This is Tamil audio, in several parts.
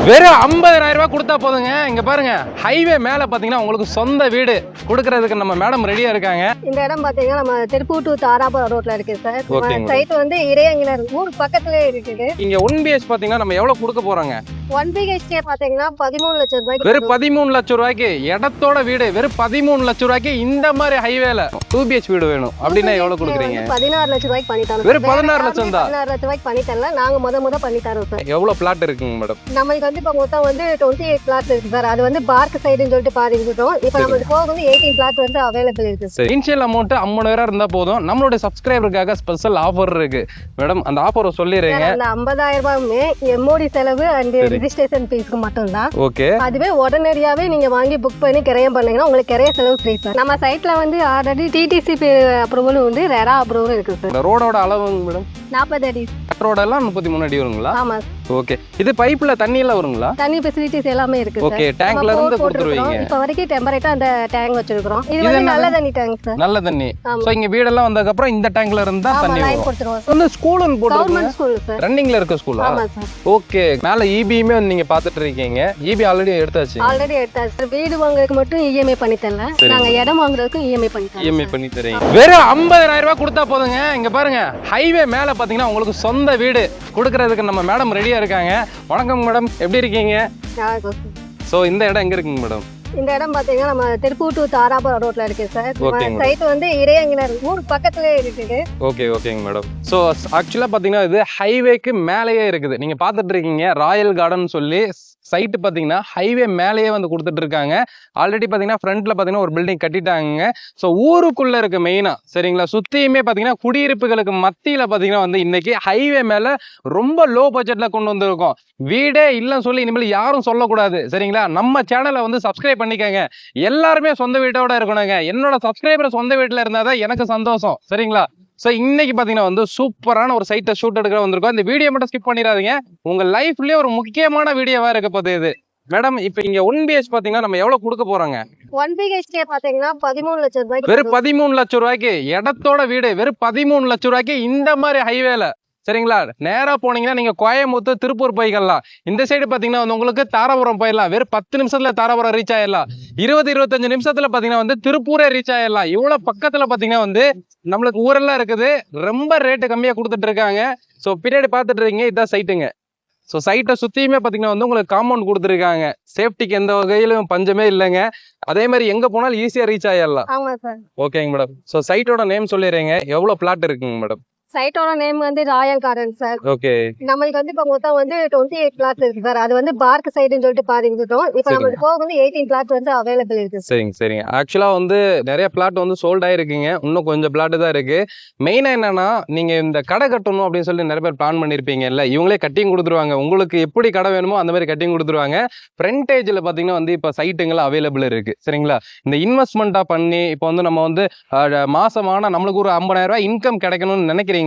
வெறும் 50,000 ரூபாய் கொடுத்தா போதுங்க. இங்க பாருங்க, ஹைவே மேல பாத்தீங்கன்னா உங்களுக்கு சொந்த வீடு கொடுக்கறதுக்கு நம்ம மேடம் ரெடியா இருக்காங்க. இந்த இடம் பாத்தீங்கன்னா நம்ம திருப்பூர் டு தாராபுரம் ரோட்ல இருக்கு சார். ஓகேங்க. சைட் வந்து இடையங்கினர் ஊர் பக்கத்துலயே இருக்குது. இங்க 1BH பாத்தீங்கன்னா நம்ம எவ்வளவு கொடுக்க போறோங்க? 1 BHK பாத்தீங்கன்னா 13 லட்சம் ரூபாய்க்கு. வெறும் 13 லட்சம் ரூபாய்க்கு இடத்தோட வீடு வெறும் 13 லட்சம் ரூபாய்க்கு இந்த மாதிரி ஹைவேல 2BH வீடு வேணும் அப்படின்னா எவ்வளவு கொடுக்குறீங்க? 16 லட்சம் ரூபாய்க்கு பண்ணி தரோம். வெறும் 16 லட்சம் தான். 16 லட்சம் ரூபாய்க்கு பண்ணி தரல, நாங்க முத பண்ணி தரோம் சார். எவ்வளவு பிளாட் இருக்குங்க மேடம்? நம்மளுக்கு வந்து இப்ப மொத்தம் வந்து 28 பிளாட் இருக்கு சார். அது வந்து பார்க் சைடுன்னு சொல்லிட்டு பாதி இருக்கட்டும். இப்ப நமக்கு போக வந்து 18 பிளாட் வந்து அவைலபிள் இருக்கு சார். இனிஷியல் அமௌண்ட் 50,000 இருந்தா போதும். நம்மளுடைய சப்ஸ்கிரைபருக்காக ஸ்பெஷல் ஆஃபர் இருக்கு மேடம். அந்த ஆஃபரை சொல்லிடுறீங்க. அந்த 50,000 ரூபாயுமே MOD செலவு அண்ட் ரெஜிஸ்ட்ரேஷன் ஃபீஸ்க்கு மட்டும் தான். ஓகே. அதுவே உடனடியாவே நீங்க வாங்கி புக் பண்ணி கிரையம் பண்ணீங்கன்னா உங்களுக்கு கிரைய செலவு ஃப்ரீ சார். நம்ம சைட்ல வந்து ஆல்ரெடி TTC அப்ரூவலும் உண்டு, ரெரா அப்ரூவலும் இருக்கு சார். இந்த ரோடோட அளவுங்க மேடம்? 40 அடி. ரோட எல்லாம் 33 அடி வருங்களா? ஆமா. ஓகே. இது பைப்ல தண்ணி எல்லாம் வருங்களா? தண்ணி ஃபெசிலிட்டிஸ் எல்லாமே இருக்கு சார். ஓகே. டேங்க்ல இருந்து கொடுத்துருவீங்க. இப்ப வரைக்கும் டெம்பரேட்டா அந்த டேங்க் வச்சிருக்கோம். இது வந்து நல்ல தண்ணி டேங்க் சார். நல்ல தண்ணி. சோ இங்க வீடெல்லாம் வந்ததுக்கு அப்புறம் இந்த டேங்க்ல இருந்து தான் தண்ணி வரும். கொடுத்துருவோம். வந்து ஸ்கூல்னு போட்டுருங்க. Government school sir. ரன்னிங்ல இருக்க ஸ்கூலா? ஆமா சார். ஓகே. மேல EBமே நீங்க பாத்துட்டு இருக்கீங்க. EB ஆல்ரெடி எடுத்தாச்சு. ஆல்ரெடி எடுத்தாச்சு சார். வீடு வாங்குறதுக்கு மட்டும் EMI பண்ணி தரல. நாங்க இடம் வாங்குறதுக்கு EMI பண்ணி தரோம். EMI பண்ணி தரீங்க. வெறும் 50,000 ரூபாய் கொடுத்தா போதுங்க. இங்க பாருங்க, ஹைவே மேல பாத்தீங்கன்னா உங்களுக்கு சொந்த வீடு கொடுக்கறதுக்கு நம்ம மேடம் ரெடியா இருக்காங்க. வணக்கம் மேடம், எப்படி இருக்கீங்க? சோ இந்த இடம் எங்க இருக்குங்க மேடம்? இந்த இடம் பாத்தீங்கன்னா நம்ம திருப்பூர் டு தாராபுரம் ரோட்ல இருக்கு சார். ஓகேங்க. சைட் வந்து இடையங்கினர் ஊர் பக்கத்துலயே இருக்குது. ஓகேங்க மேடம். ஸோ ஆக்சுவலாக பார்த்தீங்கன்னா இது ஹைவேக்கு மேலேயே இருக்குது. நீங்கள் பார்த்துட்டு இருக்கீங்க ராயல் கார்டன் சொல்லி சைட்டு பார்த்தீங்கன்னா ஹைவே மேலேயே வந்து கொடுத்துட்டு இருக்காங்க. ஆல்ரெடி பார்த்தீங்கன்னா ஃப்ரண்ட்ல பார்த்தீங்கன்னா ஒரு பில்டிங் கட்டிட்டாங்க. ஸோ ஊருக்குள்ள இருக்கு மெயினாக, சரிங்களா? சுற்றியுமே பார்த்தீங்கன்னா குடியிருப்புகளுக்கு மத்தியில் பார்த்தீங்கன்னா வந்து இன்னைக்கு ஹைவே மேலே ரொம்ப லோ பட்ஜெட்ல கொண்டு வந்திருக்கோம். வீடே இல்லைன்னு சொல்லி இனிமேல் யாரும் சொல்லக்கூடாது, சரிங்களா? நம்ம சேனலை வந்து சப்ஸ்கிரைப் பண்ணிக்கங்க. எல்லாருமே சொந்த வீட்டோட இருக்கணுங்க. என்னோட சப்ஸ்கிரைபர் சொந்த வீட்டில் இருந்தாதான் எனக்கு சந்தோஷம், சரிங்களா? ஸோ இன்னைக்கு பார்த்தீங்கன்னா வந்து சூப்பரான ஒரு சைட்டை ஷூட் எடுக்கிற வந்திருக்கோம். இந்த வீடியோ மட்டும் ஸ்கிப் பண்ணிடாதீங்க. உங்க லைஃப்லயே ஒரு முக்கியமான வீடியோவா இருக்க போகுது இது. மேடம், இப்போ இங்க 1BH பாத்தீங்கன்னா நம்ம எவ்வளவு கொடுக்க போறோங்க? 1 BHK பாத்தீங்கன்னா 13 லட்சம் ரூபாய்க்கு. வெறும் 13 லட்சம் ரூபாய்க்கு இடத்தோட வீடு வெறும் 13 லட்சம் ரூபாய்க்கு இந்த மாதிரி ஹைவேல, சரிங்களா? நேரா போனீங்கன்னா நீங்க கோயம்புத்தூர் திருப்பூர் போய்க்கலாம். இந்த சைடு பாத்தீங்கன்னா வந்து உங்களுக்கு தாராபுரம் போயிடலாம். வெறும் 10 நிமிஷத்துல தாராபுரம் ரீச் ஆயிடலாம். 20-25 நிமிஷத்துல பாத்தீங்கன்னா வந்து திருப்பூரே ரீச் ஆயிடலாம். இவ்வளவு பக்கத்துல பாத்தீங்கன்னா வந்து நம்மளுக்கு ஊரெல்லாம் இருக்குது. ரொம்ப ரேட்டு கம்மியா கொடுத்துட்டு இருக்காங்க. ஸோ பின்னாடி பாத்துட்டு இருக்கீங்க, இதுதான் சைட்டுங்க. ஸோ சைட்டை சுத்தியுமே பாத்தீங்கன்னா வந்து உங்களுக்கு காம்பவுண்ட் கொடுத்துருக்காங்க. சேஃப்டிக்கு எந்த வகையிலும் பஞ்சமே இல்லைங்க. அதே மாதிரி எங்க போனாலும் ஈஸியா ரீச் ஆயிடலாம். ஆமா சார். ஓகேங்க மேடம். ஸோ சைட்டோட நேம் சொல்லிடுறீங்க, எவ்வளவு பிளாட் இருக்குங்க மேடம்? சைட்டோட நேம் வந்து ராயல் கார்டன் சார். ஓகே. நம்மளுக்கு வந்து இப்ப மொத்தம் வந்து 28 பிளாட் இருக்கு சார். அது வந்து பார்க் சைடுன்னு சொல்லிட்டு பாதி இருக்கட்டும். இப்ப நமக்கு போக வந்து 18 பிளாட் வந்து அவைலபிள் இருக்கு. சரிங்க. ஆக்சுவலா வந்து நிறைய பிளாட் வந்து சோல்ட் ஆயிருக்குங்க. இன்னும் கொஞ்சம் பிளாட் தான் இருக்கு. மெயினா என்னன்னா, நீங்க இந்த கடை கட்டணும் அப்படின்னு சொல்லி நிறைய பேர் பிளான் பண்ணிருப்பீங்க இல்ல, இவங்களே கட்டிங் கொடுத்துருவாங்க. உங்களுக்கு எப்படி கடை வேணுமோ அந்த மாதிரி கட்டிங் கொடுத்துருவாங்க. ஃப்ரண்டேஜ்ல பாத்தீங்கன்னா வந்து இப்ப சைட்டுங்கள் அவைலபிள் இருக்கு, சரிங்களா? இந்த இன்வெஸ்ட்மெண்டா பண்ணி இப்போ வந்து நம்ம வந்து மாசமான நம்மளுக்கு ஒரு 50,000 ரூபாய் இன்கம் கிடைக்கணும்னு நினைக்கிறீங்களா?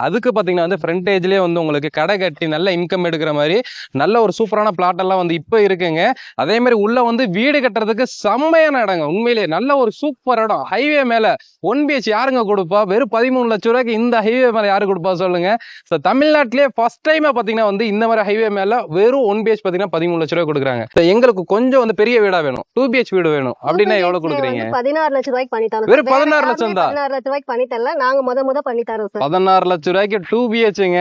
அதுக்கு பாத்தீங்கன்னா வந்து ஃப்ரண்டேஜ்லயே வந்து உங்களுக்கு கடை கட்டி நல்ல இன்கம் எடுக்கிற மாதிரி நல்ல ஒரு சூப்பரான பிளாட் எல்லாம் வந்து இப்ப இருக்குங்க. அதே மாதிரி உள்ள வந்து வீடு கட்டுறதுக்கு செம்மையான இடங்க. உண்மையிலேயே நல்ல ஒரு சூப்பர் இடம். ஹைவே மேல 1BH யாருங்க கொடுப்பா? வெறும் 13 லட்சம் ரூபாய்க்கு இந்த ஹைவே மேல யாரு கொடுப்பா சொல்லுங்க? ஸோ தமிழ்நாட்டிலேயே ஃபர்ஸ்ட் டைமா பாத்தீங்கன்னா வந்து இந்த மாதிரி ஹைவே மேல வெறும் 1BH பாத்தீங்கன்னா 13 லட்சம் ரூபாய் கொடுக்குறாங்க. எங்களுக்கு கொஞ்சம் வந்து பெரிய வீடா வேணும், 2BH வீடு வேணும் அப்படின்னா எவ்வளவு கொடுக்குறீங்க? 16 லட்சம் ரூபாய்க்கு பண்ணி தரோம். வெறும் 16 லட்சம் தான். 16 லட்சம் ரூபாய்க்கு பண்ணி தரல, நாங்க முத பண்ணி தரோம் சார். 16 லட்சம் ரூபாய்க்கு 2BHங்க.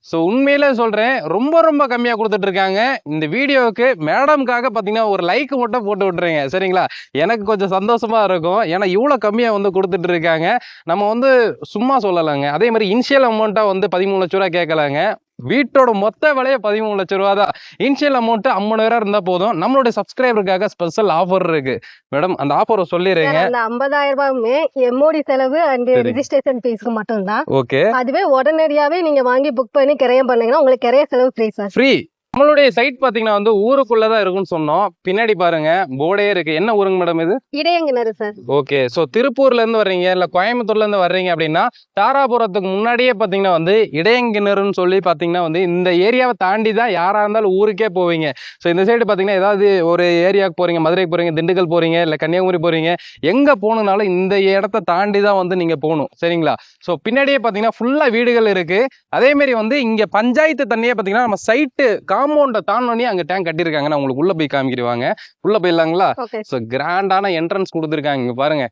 ஸோ உண்மையிலே சொல்றேன், ரொம்ப கம்மியா கொடுத்துட்டு இருக்காங்க. இந்த வீடியோவுக்கு மேடம்காக பாத்தீங்கன்னா ஒரு லைக் மட்டும் போட்டு விட்டுறீங்க, சரிங்களா? எனக்கு கொஞ்சம் சந்தோஷமா இருக்கும். ஏன்னா இவ்வளவு கம்மியா வந்து கொடுத்துட்டு இருக்காங்க. நம்ம வந்து சும்மா சொல்லலாங்க. அதே மாதிரி இனிஷியல் அமௌண்ட்டா வந்து 13 லட்சம் ரூபாய் கேட்கலாங்க. வீட்டோட மொத்த விலையை 13 லட்சம் ரூபா தான். இனிஷியல் அமௌண்ட் 50,000 இருந்தா போதும். நம்மளுடைய சப்ஸ்கிரைபருக்காக ஸ்பெஷல் ஆஃபர் இருக்கு மேடம். அந்த ஆஃபரை சொல்லிடுறீங்க. அந்த 50,000 ரூபாயுமே MOD செலவு அண்ட் ரெஜிஸ்ட்ரேஷன் ஃபீஸ்க்கு மட்டும் தான். ஓகே. அதுவே உடனடியாவே நீங்க வாங்கி புக் பண்ணி கிரையம் பண்ணீங்கன்னா உங்களுக்கு கிரைய செலவு ஃப்ரீ சார். ஃப்ரீ. நம்மளுடைய சைட் பாத்தீங்கன்னா வந்து ஊருக்குள்ளதான் இருக்குன்னு சொன்னோம். பின்னாடி பாருங்க போர்டே இருக்கு. என்ன ஊருங்க மேடம் இது? இடையங்கினர் சார். ஓகே. சோ திருப்பூர்ல இருந்து வர்றீங்க இல்ல கோயம்புத்தூர்ல இருந்து வர்றீங்க அப்படின்னா தாராபுரத்துக்கு முன்னாடியே பாத்தீங்கன்னா வந்து இடையங்கினர்னு சொல்லி பாத்தீங்கன்னா வந்து இந்த ஏரியாவை தாண்டி தான் யாரா இருந்தாலும் ஊருக்கே போவீங்க. சோ இந்த சைடு பாத்தீங்கன்னா ஏதாவது ஒரு ஏரியாவுக்கு போறீங்க, மதுரைக்கு போறீங்க, திண்டுக்கல் போறீங்க, இல்ல கன்னியாகுமரி போறீங்க, எங்க போகணும்னாலும் இந்த இடத்தை தாண்டி தான் வந்து நீங்க போகணும், சரிங்களா? சோ பின்னாடியே பாத்தீங்கன்னா ஃபுல்லா வீடுகள் இருக்கு. அதே மாதிரி வந்து இங்க பஞ்சாயத்து தண்ணியே பாத்தீங்கன்னா நம்ம சைட்டு காம்பவுண்டை தாண்டோனே அங்கே டேங்க் கட்டியிருக்காங்க. நான் உங்களுக்கு உள்ள போய் காமிக்கிறவாங்க. உள்ள போயிடலாங்களா? ஓகே. ஸோ கிராண்டான என்ட்ரன்ஸ் கொடுத்துருக்காங்க. இங்க பாருங்க,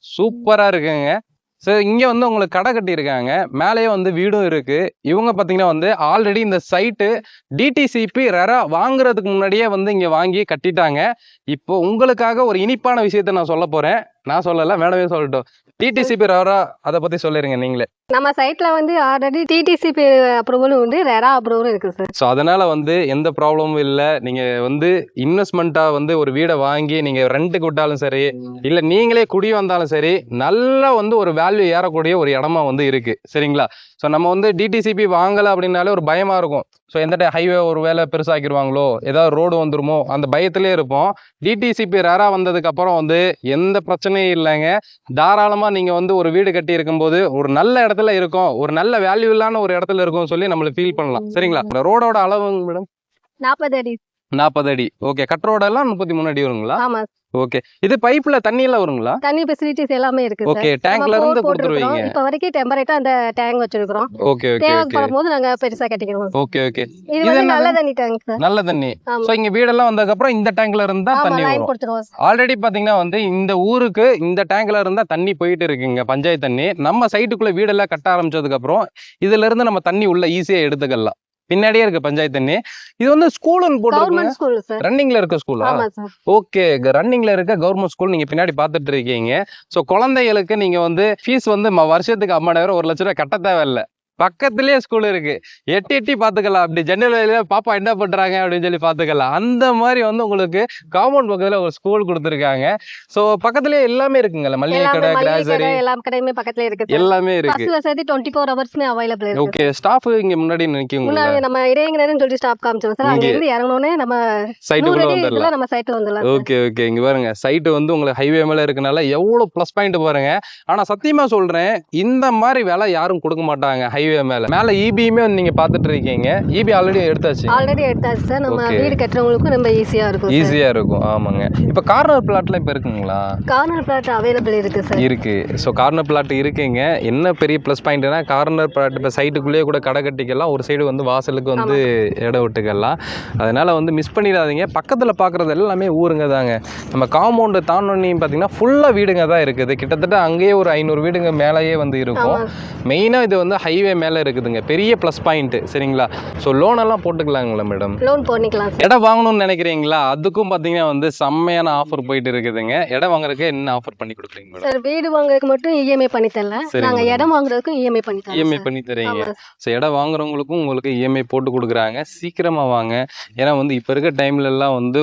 சூப்பரா இருக்குங்க. ஸோ இங்க வந்து உங்களுக்கு கடை கட்டியிருக்காங்க. மேலேயே வந்து வீடும் இருக்கு. இவங்க பார்த்தீங்கன்னா வந்து ஆல்ரெடி இந்த சைட்டு டிடிசிபி ரெரா வாங்குறதுக்கு முன்னாடியே வந்து இங்க வாங்கி கட்டிட்டாங்க. இப்போ உங்களுக்காக ஒரு இனிப்பான விஷயத்த நான் சொல்ல போறேன். நான் சொல்லல, மேடமே சொல்லட்டும். டிடிசிபி ரெரா அதை பத்தி சொல்லிருங்க நீங்களே. நம்ம சைட்ல வந்து ஆல்ரெடி டிடிசிபி அப்ரூவலும் உண்டு, ரெரா அப்ரூவலும் இருக்கு சார். ஸோ அதனால வந்து எந்த ப்ராப்ளமும் இல்லை. நீங்க வந்து இன்வெஸ்ட்மெண்ட்டா வந்து ஒரு வீடை வாங்கி நீங்க ரெண்ட்டுக்கு விட்டாலும் சரி, இல்ல நீங்களே குடி வந்தாலும் சரி, நல்லா வந்து ஒரு வேல்யூ ஏறக்கூடிய ஒரு இடமா வந்து இருக்கு. சரிங்களா? ஸோ நம்ம வந்து டிடிசிபி வாங்கலை அப்படின்னாலே ஒரு பயமா இருக்கும். ஸோ எந்த ஹைவே ஒரு வேலை பெருசாக்கிடுவாங்களோ, ஏதாவது ரோடு வந்துருமோ, அந்த பயத்திலே இருப்போம். டிடிசிபி ரெரா வந்ததுக்கு அப்புறம் வந்து எந்த பிரச்சனையும் இல்லைங்க. தாராளமா நீங்க வந்து ஒரு வீடு கட்டி இருக்கும்போது ஒரு நல்ல இடத்துல இருக்கும், ஒரு நல்ல வேல்யூலான ஒரு இடத்துல இருக்கும் சொல்லி நம்மளுக்கு ஃபீல் பண்ணலாம். சரிங்களா? ரோடோட அளவுங்க மேடம் 40 அடி. 40 அடி. ஓகே. கட் ரோடெல்லாம் 33 அடி வருங்களா? ஆமா. ஓகே. இது பைப்ல தண்ணி எல்லாம் வருங்களா? தண்ணி ஃபெசிலிட்டிஸ் எல்லாமே இருக்கு சார். ஓகே. டேங்க்ல இருந்து கொடுத்துருவீங்க. இப்ப வரைக்கும் டெம்பரேட்டா அந்த டேங்க் வச்சிருக்கோம். Okay okay okay. தேவைப்படும் போது நாங்க பெருசா கட்டிக்கிறோம். Okay okay. இது வந்து நல்ல தண்ணி டேங்க் சார். நல்ல தண்ணி. ஆமா. சோ இங்க வீடெல்லாம் வந்ததுக்கு அப்புறம் இந்த டேங்க்ல இருந்து தான் ஆமா, தண்ணி லைன் வரும். கொடுத்துருவோம் சார். ஆல்ரெடி பாத்தீங்கன்னா வந்து இந்த ஊருக்கு இந்த டேங்க்ல இருந்தா தண்ணி போயிட்டு இருக்குங்க, பஞ்சாயத்து தண்ணி. நம்ம சைட்டுக்குள்ள வீடெல்லாம் கட்ட ஆரம்பிச்சதுக்கு அப்புறம் இதுல இருந்து நம்ம தண்ணி உள்ள ஈஸியா எடுத்துக்கலாம். பின்னாடியே இருக்கு பஞ்சாயத்து தண்ணி. இது வந்து ஸ்கூல்னு போட்டுருக்கீங்க. Government school sir. ரன்னிங்ல இருக்க ஸ்கூலா? ஆமா சார். ஓகே. ரன்னிங்ல இருக்க கவர்மெண்ட் ஸ்கூல் நீங்க பின்னாடி பாத்துட்டு இருக்கீங்க. சோ குழந்தைகளுக்கு நீங்க வந்து ஃபீஸ் வந்து வருஷத்துக்கு 50,000 1 லட்ச ரூபாய் கட்ட தேவையில்லை. பக்கத்துலயே ஸ்கூல் இருக்கு. எட்டி எட்டி பாத்துக்கலாம். அப்படி ஜன்னல் வழியில பாப்பா என்ன பண்றாங்க அப்படின்னு சொல்லி பாத்துக்கலாம். அந்த மாதிரி வந்து உங்களுக்கு காம்பவுண்ட் பக்கத்துல ஒரு ஸ்கூல் கொடுத்துருக்காங்க. சோ பக்கத்துலயே எல்லாமே இருக்குங்கல்ல, மளிகை கடை, கிராசரி, எல்லா கடையுமே பக்கத்துல இருக்கு சார். எல்லாமே இருக்கு. பஸ் வசதி 24 ஹவர்ஸ்மே அவைலபிள் இருக்கு. ஓகே. ஸ்டாஃப் இங்க முன்னாடி நிக்குங்களா? முன்னாடி நம்ம இடையங்கன்னு சொல்லி ஸ்டாப் காமிச்சோம் சார். அங்க இருந்து இறங்கனோனே நம்ம சைட்டுக்குள்ள 100 அடி வந்துடலாம். இதுல நம்ம சைட் வந்துடலாம். Okay okay. இங்க பாருங்க, சைட் வந்து உங்களுக்கு ஹைவே மேல இருக்கனால எவ்வளவு ப்ளஸ் பாயிண்ட் பாருங்க. ஆனா சத்தியமா சொல்றேன், இந்த மாதிரி வேலை யாரும் கொடுக்க மாட்டாங்க ஹைவே மேல. மேல இபியுமே நீங்க பாத்துட்டு இருக்கீங்க. இபி ஆல்ரெடி எடுத்தாச்சு சார். நம்ம வீடு கட்டுறவங்களுக்கும் ரொம்ப ஈஸியா இருக்கும். ஈஸியா இருக்கும். ஆமாங்க. இப்ப கார்னர் பிளாட்ல இப்ப இருக்குங்களா? கார்னர் பிளாட் அவைலபிள் இருக்கு சார். இருக்கு. ஸோ கார்னர் பிளாட் இருக்குங்க. என்ன பெரிய ப்ளஸ் பாயிண்ட்னா, கார்னர் பிளாட் இப்போ சைட்டுக்குள்ளேயே கூட கடை கட்டிக்கலாம், ஒரு சைடு வந்து வாசலுக்கு வந்து இடம் விட்டுக்கலாம். அதனால வந்து மிஸ் பண்ணிடாதீங்க. பக்கத்தில் பார்க்குறது எல்லாமே ஊருங்க தாங்க. நம்ம காம்பவுண்டு தாண்டோன்னு பார்த்தீங்கன்னா ஃபுல்லாக வீடுங்க தான் இருக்குது. கிட்டத்தட்ட அங்கேயே ஒரு 500 வீடுங்க மேலேயே வந்து இருக்கும். மெயினாக இது வந்து ஹைவே மேலே இருக்குதுங்க. பெரிய ப்ளஸ் பாயிண்ட். சரிங்களா? ஸோ லோன் எல்லாம் போட்டுக்கலாங்களா மேடம்? லோன் போட்டுக்கலாம். இடம் வாங்கணும்னு நினைக்கிறீங்களா? அதுக்கும் பார்த்தீங்கன்னா வந்து செம்மையான ஆஃபர் போயிட்டு இருக்குதுங்க. இடம் வாங்குறதுக்கு என்ன ஆஃபர் பண்ணி கொடுக்குறீங்க மேடம்? சார், வீடு வாங்குறதுக்கு மட்டும் இஎம்ஐ பண்ணி தரல. நாங்க இடம் வாங்குறதுக்கும் இஎம்ஐ பண்ணி தரோம். இஎம்ஐ பண்ணி தரீங்க. ஸோ இடம் வாங்குறவங்களுக்கும் உங்களுக்கு இஎம்ஐ போட்டு கொடுக்குறாங்க. சீக்கிரமா வாங்க. ஏன்னா வந்து இப்போ இருக்க டைம்ல எல்லாம் வந்து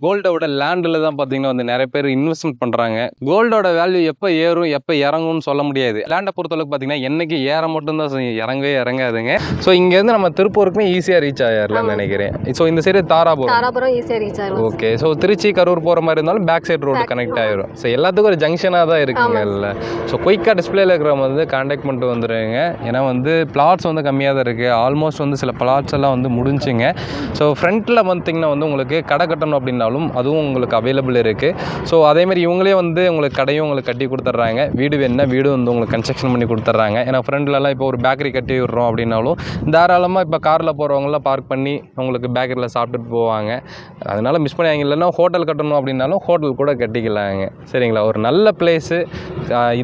கோல்டோட லேண்டில் தான் பார்த்தீங்கன்னா வந்து நிறைய பேர் இன்வெஸ்ட்மெண்ட் பண்றாங்க. கோல்டோட வேல்யூ எப்போ ஏறும் எப்போ இறங்கும்னு சொல்ல முடியாது. லேண்டை பொறுத்தளவுக்கு பார்த்தீங்கன்னா என்னைக்கு ஏற மட்டும் தான் இறங்கவே இறங்காதுங்க. ஸோ இங்கேருந்து நம்ம திருப்பூருக்குமே ஈஸியாக ரீச் ஆயிடலாம்னு நினைக்கிறேன். ஸோ இந்த சைடு தாராபுரம் ஈஸியாக ரீச் ஆயிடும். ஓகே. ஸோ திருச்சி கரூர் போகிற மாதிரி இருந்தாலும் பேக் சைடு ரோடு கனெக்ட் ஆயிரும். ஸோ எல்லாத்துக்கும் ஒரு ஜங்ஷனாக தான் இருக்குங்கல்ல. ஸோ குயிக்காக டிஸ்பிளேல இருக்கிறவங்க வந்து கான்டாக்ட் பண்ணிட்டு வந்துடுங்க. ஏன்னா வந்து பிளாட்ஸ் வந்து கம்மியாக தான் இருக்குது. ஆல்மோஸ்ட் வந்து சில பிளாட்ஸ் எல்லாம் வந்து முடிஞ்சுங்க. ஸோ ஃப்ரண்ட்டில் பார்த்தீங்கன்னா வந்து உங்களுக்கு கடை கட்டணும் அப்படின்னாலும் அதுவும் உங்களுக்கு அவைலபிள் இருக்குது. ஸோ அதேமாதிரி இவங்களே வந்து உங்களுக்கு கடையும் உங்களுக்கு கட்டி கொடுத்துட்றாங்க. வீடு வேணுன்னா வீடு வந்து உங்களுக்கு கன்ஸ்ட்ரக்ஷன் பண்ணி கொடுத்துட்றாங்க. ஏன்னா ஃப்ரண்ட்லலாம் இப்போ ஒரு பேக்கரி கட்டி விடுறோம் அப்படின்னாலும் தாராளமாக இப்போ காரில் போகிறவங்களாம் பார்க் பண்ணி உங்களுக்கு பேக்கரியில் சாப்பிட்டுட்டு போவாங்க. அதனால் மிஸ் பண்ணியாங்க. இல்லைன்னா ஹோட்டல் கட்டணும் அப்படின்னாலும் ஹோட்டல் கூட கட்டிக்கலாங்க. சரிங்களா? ஒரு நல்ல பிளேஸு.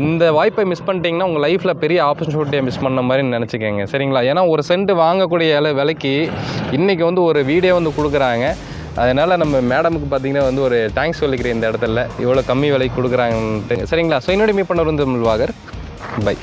இந்த வாய்ப்பை மிஸ் பண்ணிட்டீங்கன்னா உங்கள் லைஃப்பில் பெரிய ஆப்பர்ச்சுனிட்டியை மிஸ் பண்ண மாதிரி நினச்சிக்கோங்க. சரிங்களா? ஏன்னா ஒரு சென்ட் வாங்கக்கூடிய விலைக்கு இன்றைக்கி வந்து ஒரு வீடே வந்து கொடுக்குறாங்க. அதனால் நம்ம மேடமுக்கு பார்த்தீங்கன்னா வந்து ஒரு தேங்க்ஸ் சொல்லிக்கிறேன் இந்த இடத்துல, இவ்வளோ கம்மி விலைக்கு கொடுக்குறாங்கன்ட்டு. சரிங்களா? ஸோ என்னோட மீட் பண்ண வந்து தமிழ்வாகர். பை.